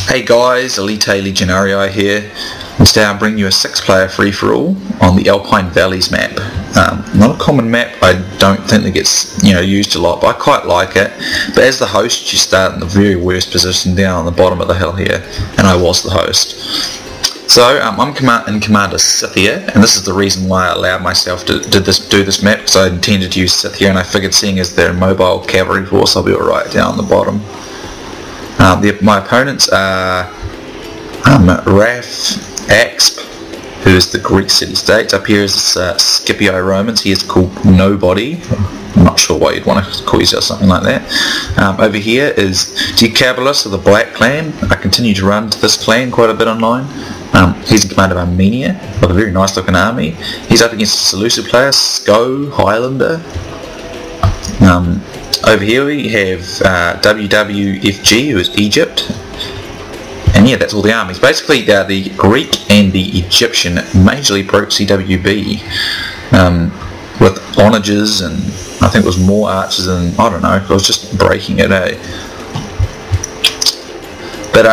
Hey guys, Elite Legionarii here. Today I'm bringing you a 6-player free-for-all on the Alpine Valleys map. Not a common map, I don't think that gets used a lot, but I quite like it. But as the host, you start in the very worst position down on the bottom of the hill here, and I was the host. So I'm in command of Scythia, and this is the reason why I allowed myself to do this map, because I intended to use Scythia, and I figured seeing as they're a mobile cavalry force, I'll be alright down on the bottom. My opponents are Raf Axp, who is the Greek city-state. Up here is Scipii Romans. He is called Nobody. I'm not sure why you'd want to call yourself something like that. Over here is Decabalus of the Black Clan. I continue to run to this clan quite a bit online. He's in command of Armenia, with a very nice looking army. He's up against a Seleucid player, Sko Highlander. Over here we have WWFG, who is Egypt. And yeah, that's all the armies. Basically, the Greek and the Egyptian majorly broke CWB with onages, and I think it was more archers, and I don't know, it was just breaking it, eh? But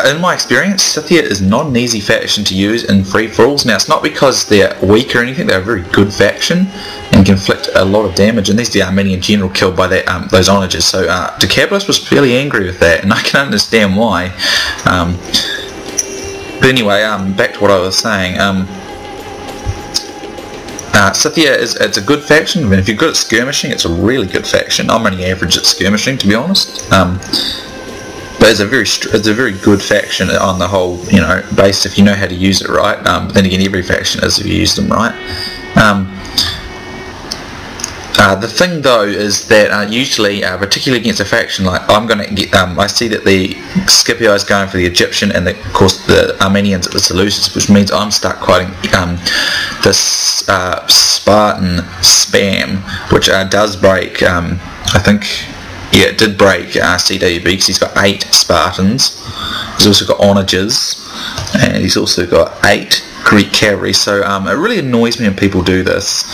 in my experience, Scythia is not an easy faction to use in free-for-alls. Now, it's not because they're weak or anything, they're a very good faction and can inflict a lot of damage, and there's the Armenian general killed by those onages. So Decabalus was fairly angry with that, and I can understand why. But anyway, back to what I was saying. Scythia it's a good faction. I mean, if you're good at skirmishing, it's a really good faction. I'm only average at skirmishing, to be honest. But it's a very good faction on the whole, base if you know how to use it right. But then again, every faction is if you use them right. The thing though is that usually, particularly against a faction like I'm going to get, I see that the Scipii is going for the Egyptian, and of course the Armenians at the Seleucids, which means I'm stuck fighting this Spartan spam, which does break. I think. Yeah, it did break CWB because he's got 8 Spartans. He's also got onages, and he's also got 8 Greek cavalry. So it really annoys me when people do this.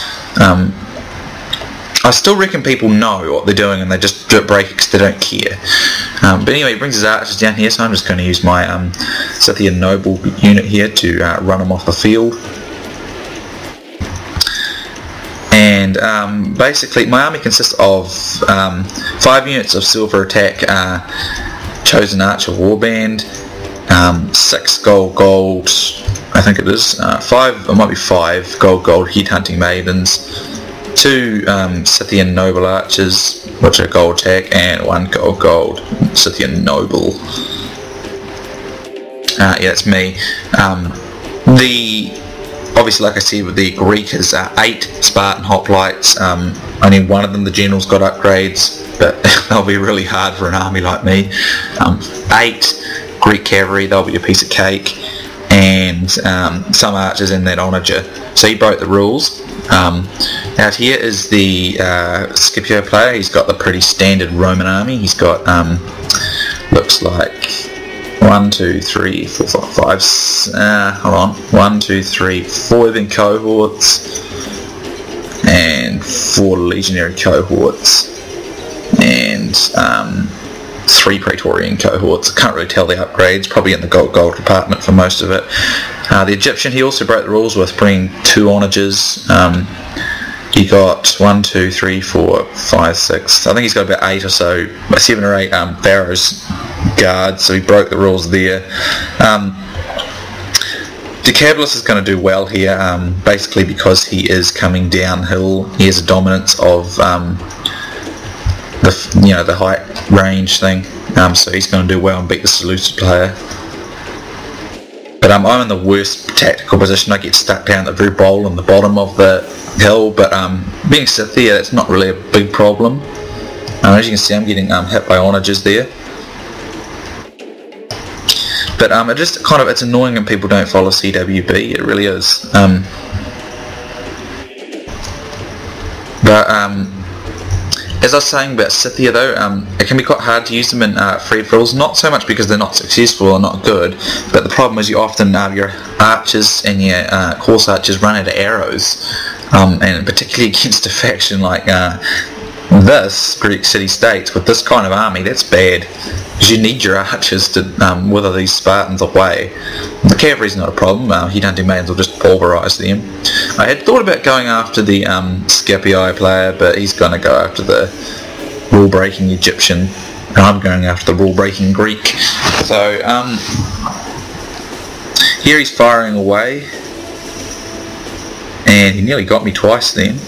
I still reckon people know what they're doing and they just break it because they don't care. But anyway, he brings his archers down here, so I'm just going to use my Scythian noble unit here to run them off the field. And basically my army consists of 5 units of silver attack chosen archer warband, 6 gold, I think it is, 5, it might be 5 gold headhunting maidens, 2 Scythian noble archers, which are gold attack, and 1 gold Scythian noble. Yeah, that's me. Obviously, like I said, with the Greek is 8 Spartan hoplites. Only one of them, the general's got upgrades, but they'll be really hard for an army like me. 8 Greek cavalry, they'll be a piece of cake, and some archers in that onager. So he broke the rules. Out here is the Scipio player. He's got the pretty standard Roman army. He's got, looks like 1, 2, 3, 4, 5, 1, 2, 3, 4 in cohorts, and 4 legionary cohorts, and 3 Praetorian cohorts. I can't really tell the upgrades, probably in the gold department for most of it. The Egyptian, he also broke the rules with bringing 2 onages. He got 1, 2, 3, 4, 5, 6. I think he's got about 8 or so, 7 or 8 Pharaoh's guards, so he broke the rules there. Decabalus is going to do well here, basically because he is coming downhill. He has a dominance of the height range thing, so he's going to do well and beat the Seleucid player. But I'm in the worst tactical position. I get stuck down at the very bowl on the bottom of the hill, but being Scythia, that's not really a big problem. As you can see, I'm getting hit by onages there. But it's annoying when people don't follow CWB, it really is. As I was saying about Scythia though, it can be quite hard to use them in free-for-alls, not so much because they're not successful or not good, but the problem is you often have your archers and your horse archers run out of arrows, and particularly against a faction like this Greek city-states with this kind of army, that's bad. because you need your archers to wither these Spartans away. The cavalry's not a problem. Headhunting maidens will just pulverise them. I had thought about going after the Scipii player, but he's going to go after the rule-breaking Egyptian, and I'm going after the rule-breaking Greek. So here he's firing away, and he nearly got me twice then.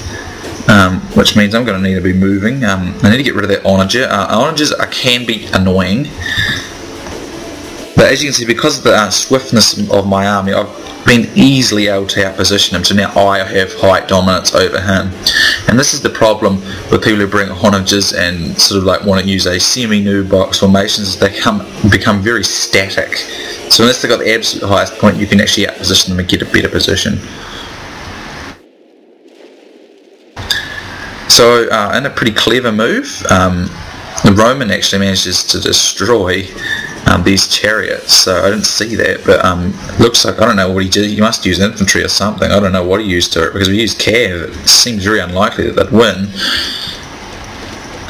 Which means I'm going to need to be moving. I need to get rid of that onager. Onagers can be annoying, but as you can see, because of the swiftness of my army, I've been easily able to outposition him, so now I have height dominance over him. And this is the problem with people who bring onagers and sort of like want to use a semi-noob box formations, is they become very static. So unless they've got the absolute highest point, you can actually outposition them and get a better position. So in a pretty clever move, the Roman actually manages to destroy these chariots. So I didn't see that, but it looks like, I don't know what he did. He must use infantry or something. I don't know what he used to it, because if he used cav, it seems very unlikely that they'd win.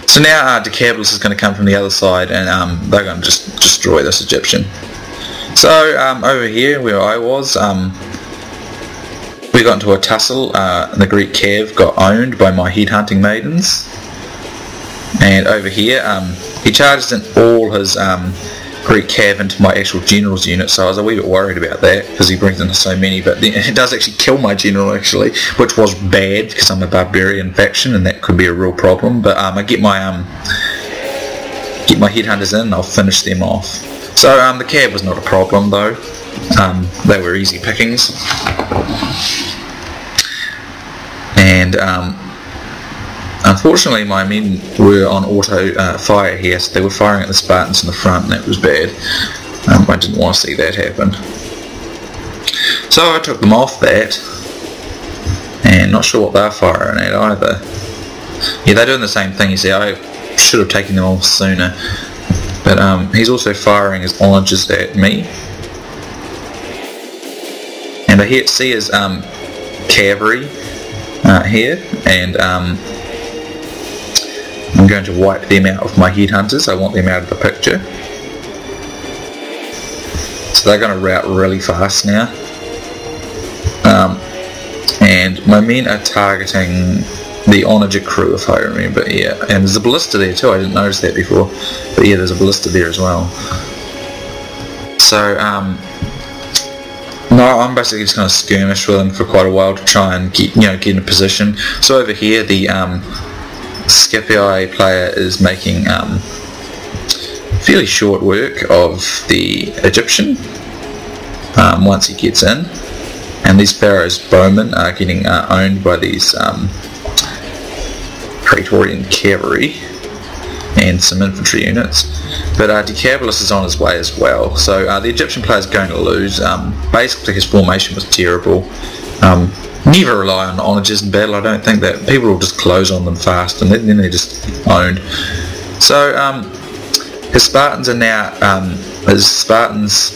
So now Decabulus is going to come from the other side, and they're going to just destroy this Egyptian. So over here where I was, we got into a tussle. The Greek cav got owned by my headhunting maidens, and over here he charges in all his Greek cav into my actual general's unit, so I was a wee bit worried about that because he brings in so many, but it does actually kill my general actually, which was bad because I'm a barbarian faction and that could be a real problem. But I get my headhunters in and I'll finish them off. So the cav was not a problem though. They were easy pickings. And unfortunately my men were on auto fire here, so they were firing at the Spartans in the front, and that was bad. I didn't want to see that happen. So I took them off that, and not sure what they're firing at either. Yeah, they're doing the same thing. You see, I should have taken them off sooner. But he's also firing his onagers at me. And I see his cavalry here, and I'm going to wipe them out with my headhunters. I want them out of the picture. So they're going to rout really fast now. And my men are targeting the onager crew, if I remember. Yeah, and there's a ballista there too. I didn't notice that before, but yeah, there's a ballista there as well. So no, I'm basically just going to skirmish with them for quite a while to try and get in a position. So over here, the Scipii player is making fairly short work of the Egyptian once he gets in, and these Pharaoh's bowmen are getting owned by these Praetorian cavalry and some infantry units. But Decabulus is on his way as well, so the Egyptian player is going to lose. Basically his formation was terrible. Never rely on onagers in battle. I don't think that people will just close on them fast, and then they're just owned. So his Spartans are now, his Spartans'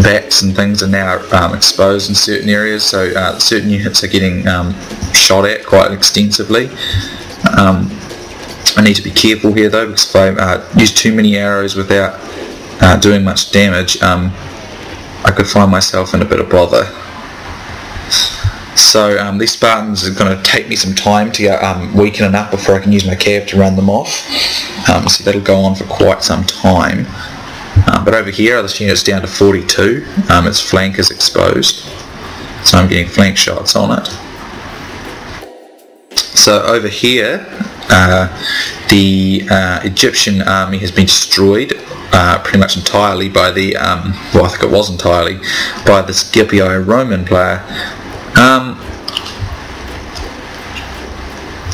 backs and things are now exposed in certain areas, so certain units are getting shot at quite extensively. I need to be careful here though, because if I use too many arrows without doing much damage, I could find myself in a bit of bother. So these Spartans are going to take me some time to get weakening up before I can use my cav to run them off. So that'll go on for quite some time. But over here, this unit's down to 42. Its flank is exposed, so I'm getting flank shots on it. So over here, the Egyptian army has been destroyed pretty much entirely by the, well, I think it was entirely, by the Scipii Roman player.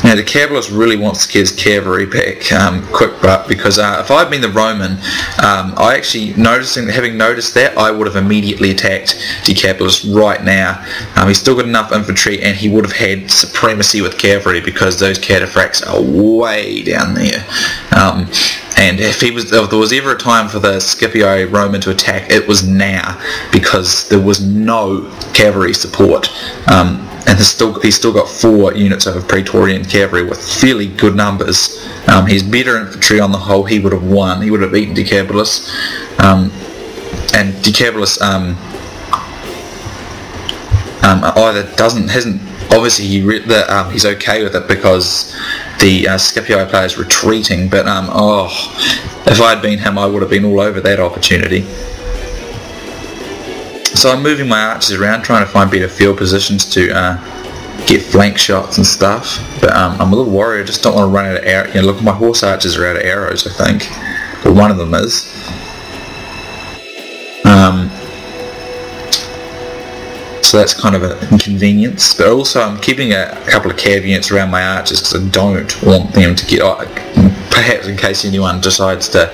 Now Decabulus really wants to get his cavalry back quick, but because if I'd been the Roman, I actually having noticed that, I would have immediately attacked Decabulus right now. He's still got enough infantry, and he would have had supremacy with cavalry because those cataphracts are way down there. And if there was ever a time for the Scipii Roman to attack, it was now, because there was no cavalry support. and he's still got 4 units of Praetorian cavalry with fairly good numbers. He's better infantry on the whole. He would have won. He would have beaten Decabilis, and Decabilis either hasn't. Obviously, he's okay with it because the Scipii player is retreating. But if I had been him, I would have been all over that opportunity. So I'm moving my archers around, trying to find better field positions to get flank shots and stuff. But I'm a little worried. I just don't want to run out of arrows. Look, my horse archers are out of arrows, I think. Or one of them is. So that's kind of an inconvenience. But also I'm keeping a couple of cav units around my archers because I don't want them to get... perhaps in case anyone decides to...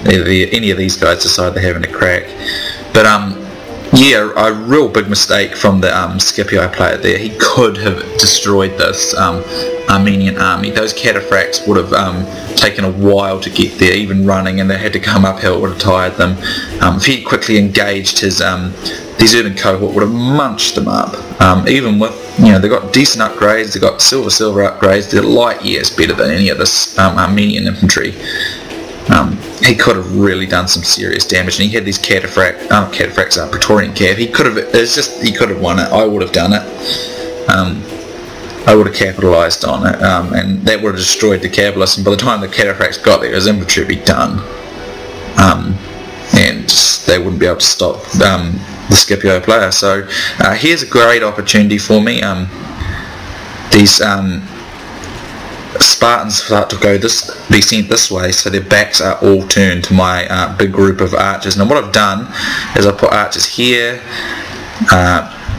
any of these guys decide they're having a crack. But yeah, a real big mistake from the Scipii player there. He could have destroyed this Armenian army. Those cataphracts would have taken a while to get there, even running, and they had to come uphill. It would have tired them. If he quickly engaged his deserting cohort, would have munched them up. Even with, they got decent upgrades, they got silver upgrades, they're light years better than any of this Armenian infantry. He could have really done some serious damage, and he had these cataphracts, Praetorian cav. He could have won it. I would have done it. I would have capitalised on it, and that would have destroyed the Decabilis. And by the time the cataphracts got there, his infantry would be done, and they wouldn't be able to stop the Scipii player. So here's a great opportunity for me. These Spartans start to be sent this way, so their backs are all turned to my big group of archers. Now what I've done is I put archers here,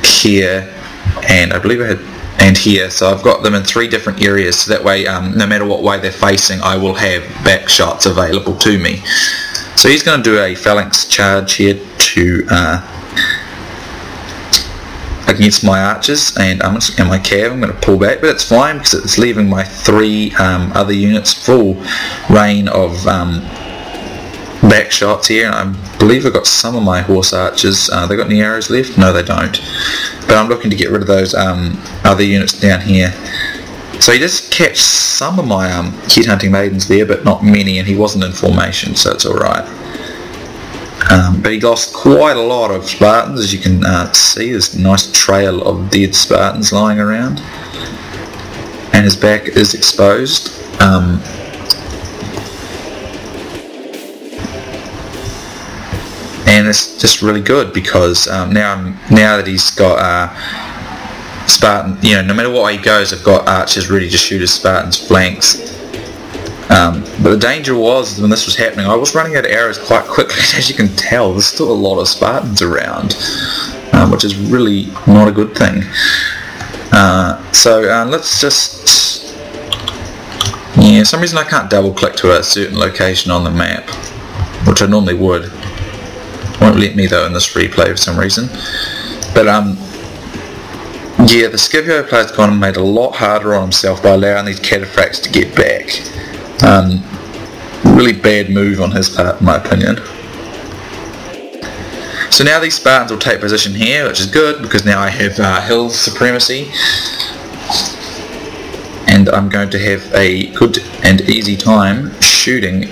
here, and I believe and here. So I've got them in 3 different areas, so that way no matter what way they're facing, I will have back shots available to me. So he's going to do a phalanx charge here to against my archers, and my cav. I'm going to pull back, but it's fine because it's leaving my 3 other units full reign of back shots here. I believe I've got some of my horse archers. They got any arrows left? No, they don't. But I'm looking to get rid of those other units down here. So he does catch some of my headhunting maidens there, but not many, and he wasn't in formation, so it's alright. But he lost quite a lot of Spartans, as you can see. There's a nice trail of dead Spartans lying around, and his back is exposed. And it's just really good because now that he's got Spartan, no matter what way he goes, I've got archers ready to shoot his Spartans' flanks. But the danger was, when this was happening, I was running out of arrows quite quickly. As you can tell, there's still a lot of Spartans around, which is really not a good thing. So let's just... for some reason I can't double click to a certain location on the map, which I normally would. Won't let me though in this replay for some reason. But the Scipii player's gone and made it a lot harder on himself by allowing these cataphracts to get back. Really bad move on his part, in my opinion. So now these Spartans will take position here, which is good because now I have hill supremacy, and I'm going to have a good and easy time shooting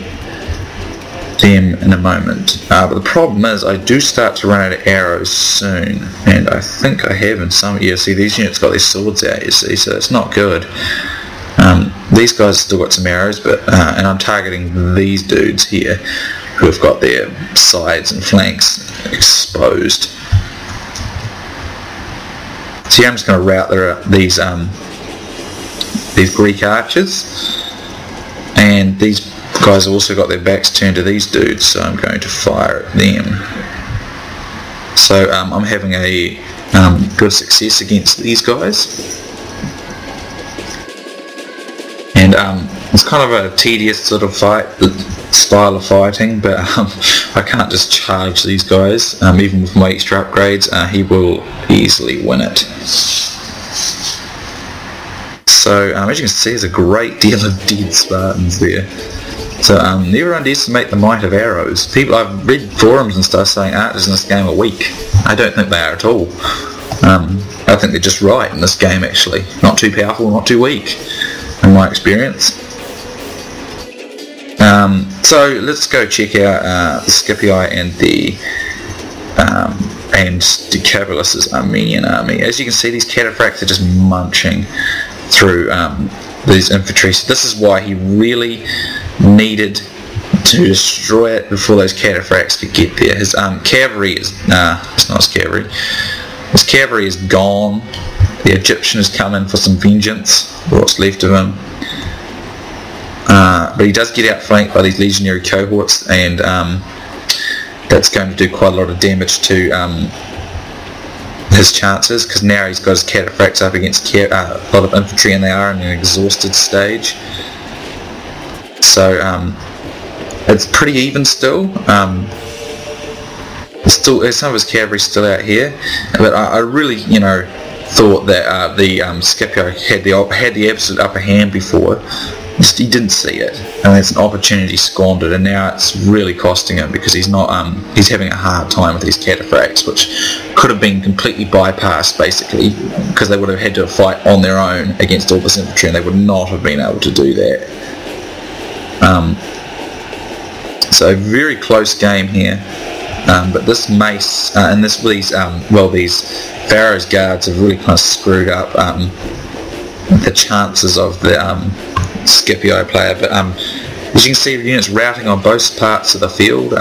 them in a moment. But the problem is I do start to run out of arrows soon, and I think I have in some... see, these units got their swords out, you see, so it's not good. These guys still got some arrows, but and I'm targeting these dudes here who have got their sides and flanks exposed. So I'm just going to rout these Greek archers, and these guys have also got their backs turned to these dudes, so I'm going to fire at them. So I'm having a good success against these guys. And it's kind of a tedious sort of style of fighting, but I can't just charge these guys. Even with my extra upgrades, he will easily win it. So as you can see, there's a great deal of dead Spartans there. So never underestimate the might of arrows. I've read forums and stuff saying archers in this game are weak. I don't think they are at all. I think they're just right in this game actually. Not too powerful, not too weak, in my experience. So let's go check out the Scipii and the Decebalus' Armenian army. As you can see, these cataphracts are just munching through these infantry. So this is why he really needed to destroy it before those cataphracts could get there. His cavalry is it's not his cavalry. His cavalry is gone. The Egyptian has come in for some vengeance, or what's left of him. But he does get outflanked by these legionary cohorts, and that's going to do quite a lot of damage to his chances, because now he's got his cataphracts up against a lot of infantry, and they are in an exhausted stage. So it's pretty even still. Some of his cavalry still out here, but I really, thought that the Scipio had the absolute upper hand before. Just, he didn't see it, and it's an opportunity squandered, and now it's really costing him because he's not he's having a hard time with these cataphracts, which could have been completely bypassed basically, because they would have had to fight on their own against all this infantry, and they would not have been able to do that. So very close game here. But this mace and these Pharaoh's guards have really kind of screwed up the chances of the Scipii player. But as you can see, units routing on both parts of the field.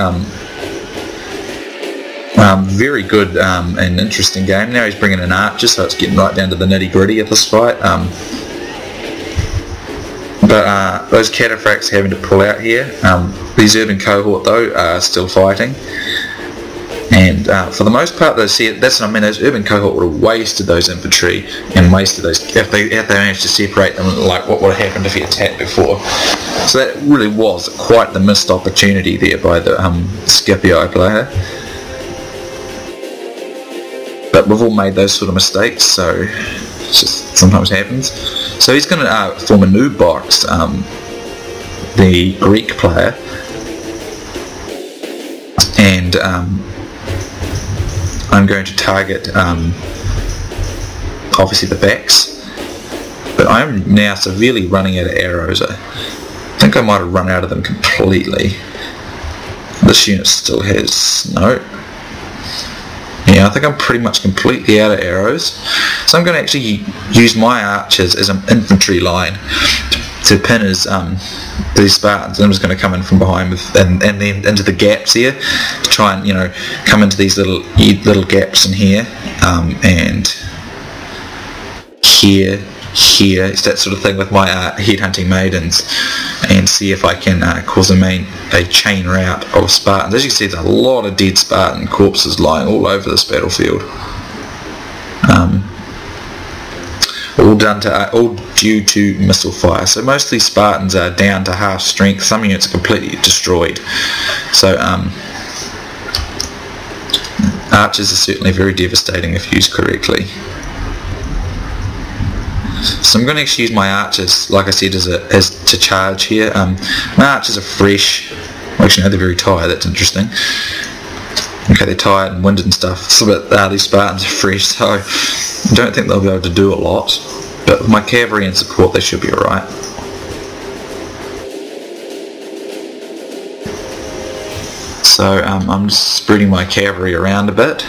Very good and interesting game. Now he's bringing in archers, so it's getting right down to the nitty gritty of this fight. But those cataphracts having to pull out here. These urban cohort though are still fighting. And for the most part, that's what I mean. Those urban cohort would have wasted those infantry and wasted those if they managed to separate them. Like what would have happened if he attacked before. So that really was quite the missed opportunity there by the Scipii player. But we've all made those sort of mistakes, so it just sometimes happens. So he's going to form a new box, the Greek player, and I'm going to target obviously the backs, but I'm now severely running out of arrows. I think I might have run out of them completely. This unit still has no. Yeah, I think I'm pretty much completely out of arrows, so I'm going to actually use my archers as an infantry line to pin these Spartans. I'm just going to come in from behind and then into the gaps here to try and come into these little gaps in here and here. It's that sort of thing with my headhunting maidens, and see if I can cause a chain rout of Spartans. As you can see, there's a lot of dead Spartan corpses lying all over this battlefield. All due to missile fire. So mostly Spartans are down to half strength. Some units are completely destroyed. So archers are certainly very devastating if used correctly. So I'm going to actually use my archers, like I said, as to charge here. My archers are fresh. Well, actually, no, they're very tired. That's interesting. Okay, they're tired and winded and stuff. So, but these Spartans are fresh, so I don't think they'll be able to do a lot. But with my cavalry and support, they should be alright. So I'm just spreading my cavalry around a bit.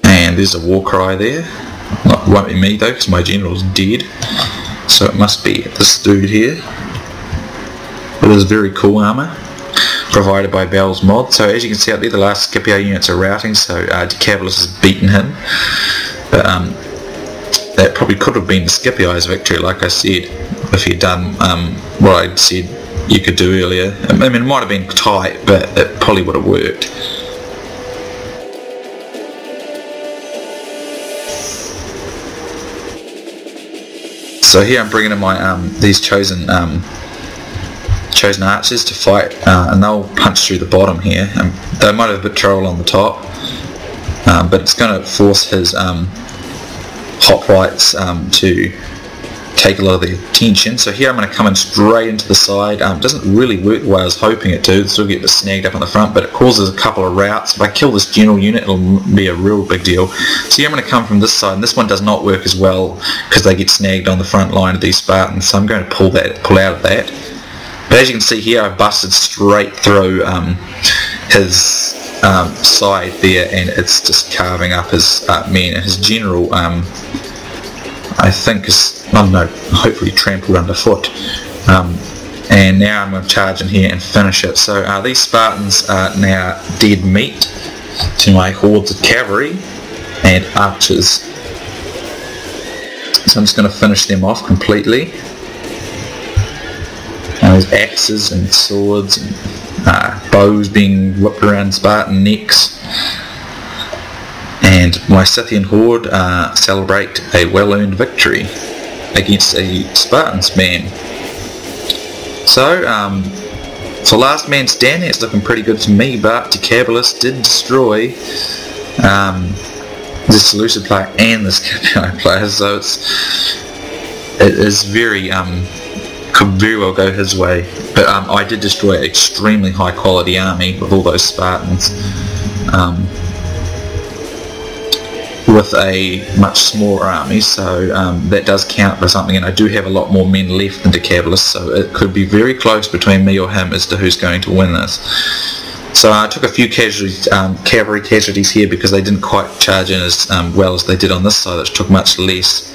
And there's a war cry there. It won't be me though, because my general's dead. So it must be this dude here. It is very cool armour, provided by Bell's mod. So as you can see out there, the last Scipio units are routing, so Decebalus has beaten him. But that probably could have been the Scipii's victory, like I said, if he'd done what I said you could do earlier. I mean, it might have been tight, but it probably would have worked. So here I'm bringing in my these chosen archers to fight, and they'll punch through the bottom here. They might have a patrol on the top, but it's going to force his hoplites to take a lot of the attention. So here I'm going to come in straight into the side. It doesn't really work the way I was hoping it to. Still get snagged up on the front, but it causes a couple of routes. If I kill this general unit, it'll be a real big deal. So here I'm going to come from this side, and this one does not work as well because they get snagged on the front line of these Spartans. So I'm going to pull out of that. But as you can see here, I've busted straight through his side there, and it's just carving up his men. And his general, I think, is, I don't know, hopefully trampled underfoot. And now I'm going to charge in here and finish it. So these Spartans are now dead meat to my hordes of cavalry and archers. So I'm just going to finish them off completely. There's axes and swords and bows being whipped around Spartan necks. And my Scythian horde celebrate a well-earned victory against a Spartan band. So, for last man standing, it's looking pretty good to me, but Decebalus did destroy the Seleucid player and the Scipii player, so it is very could very well go his way. But I did destroy an extremely high quality army with all those Spartans, with a much smaller army, so that does count for something, and I do have a lot more men left than Decebalus, so it could be very close between me or him as to who's going to win this. So I took a few casualties, cavalry casualties here because they didn't quite charge in as well as they did on this side, which took much less.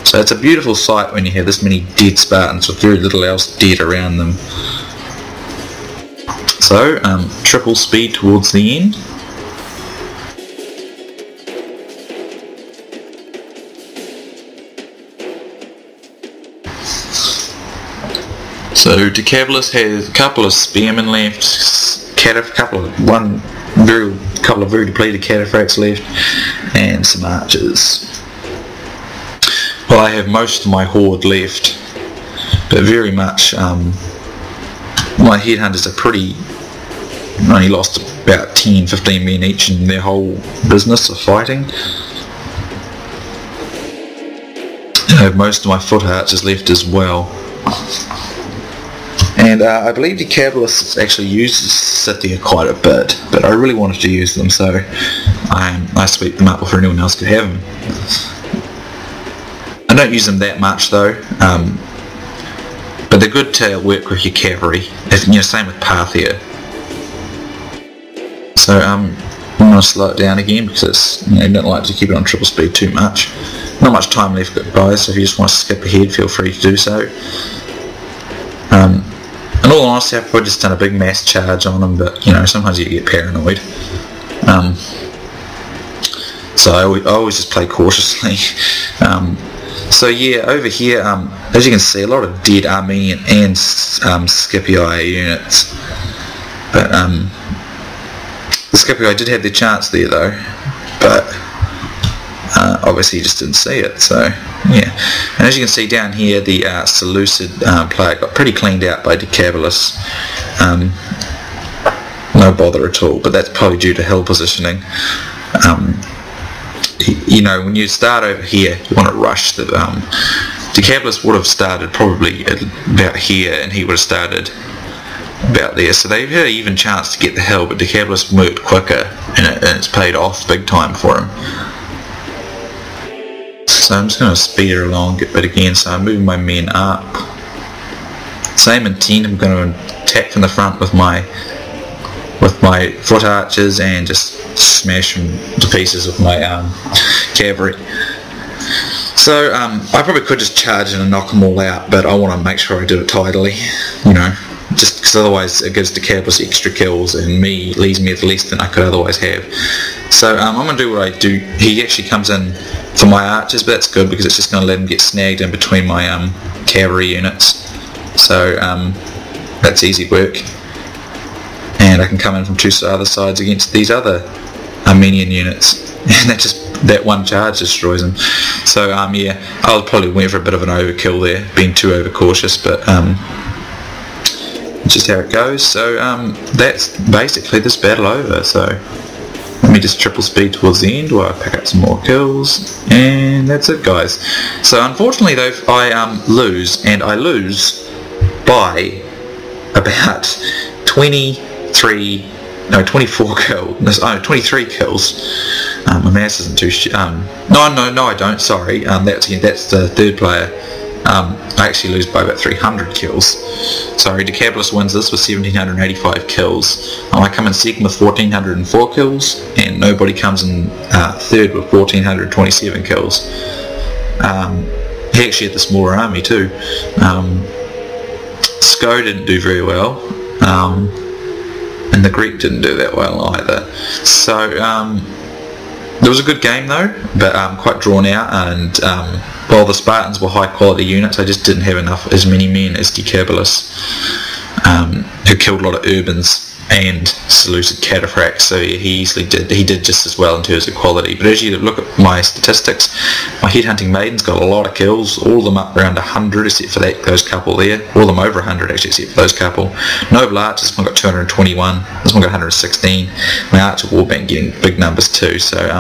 So it's a beautiful sight when you have this many dead Spartans with very little else dead around them. So triple speed towards the end. So Decebalus has a couple of spearmen left, a couple of very depleted cataphracts left, and some archers. Well, I have most of my horde left, but very much my headhunters are only lost about 10-15 men each in their whole business of fighting. I have most of my foot archers left as well. And I believe Decebalus actually uses Scythia quite a bit, but I really wanted to use them, so I sweep them up before anyone else could have them. I don't use them that much though, but they're good to work with your cavalry. Same with Parthia. So I'm going to slow it down again because I don't like to keep it on triple speed too much. Not much time left, guys, so if you just want to skip ahead, feel free to do so. In all honesty, I've probably just done a big mass charge on them, but sometimes you get paranoid. So I always just play cautiously. So yeah, over here, as you can see, a lot of dead Armenian and Scipii units. But the Scipii did have their chance there though, but obviously you just didn't see it. So yeah, and as you can see down here, the Seleucid player got pretty cleaned out by Decebalus. No bother at all, but that's probably due to hill positioning. When you start over here, you want to rush the Decebalus would have started probably about here, and he would have started about there, so they've had an even chance to get the hill, but Decebalus worked quicker, and it's paid off big time for him. So I'm just going to speed her along a bit again, so I'm moving my men up. Same intent, I'm going to attack from the front with my foot archers and just smash them to pieces with my cavalry. So I probably could just charge in and knock them all out, but I want to make sure I do it tidily, just because otherwise it gives Decebalus extra kills and leaves me with less than I could otherwise have. So I'm going to do what I do. He actually comes in for my archers, but that's good because it's just going to let him get snagged in between my cavalry units. So that's easy work. And I can come in from two other sides against these other Armenian units, and that one charge destroys them. So yeah, I probably went for a bit of an overkill there, being too overcautious, but just how it goes. So that's basically this battle over. So Let me just triple speed towards the end while I pick up some more kills, and that's it, guys. So unfortunately though, I lose, and I lose by about 24 kills. No, 23 kills. My mass isn't too no I don't, sorry. That's the third player. I actually lose by about 300 kills. Sorry, Decabilis wins this with 1785 kills. I come in second with 1404 kills, and nobody comes in third with 1427 kills. He actually had the smaller army too. Sko didn't do very well, and the Greek didn't do that well either. So it was a good game though, but quite drawn out, and while the Spartans were high quality units, I just didn't have as many men as Decabilis, who killed a lot of urbans and Seleucid cataphracts, so he did just as well in terms of quality. But as you look at my statistics, my headhunting maidens got a lot of kills, all of them up around 100 except for those couple there, all of them over 100 actually except for those couple. Noble Arch, this one got 221, this one got 116, my Archer Warband getting big numbers too, so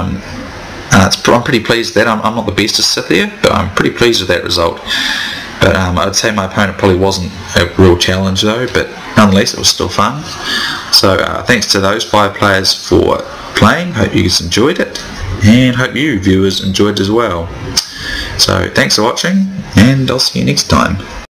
I'm pretty pleased with that. I'm not the best at Scythia, but I'm pretty pleased with that result. But I'd say my opponent probably wasn't a real challenge though, but nonetheless it was still fun. So thanks to those 5 players for playing. Hope you guys enjoyed it, and hope you viewers enjoyed as well. So thanks for watching, and I'll see you next time.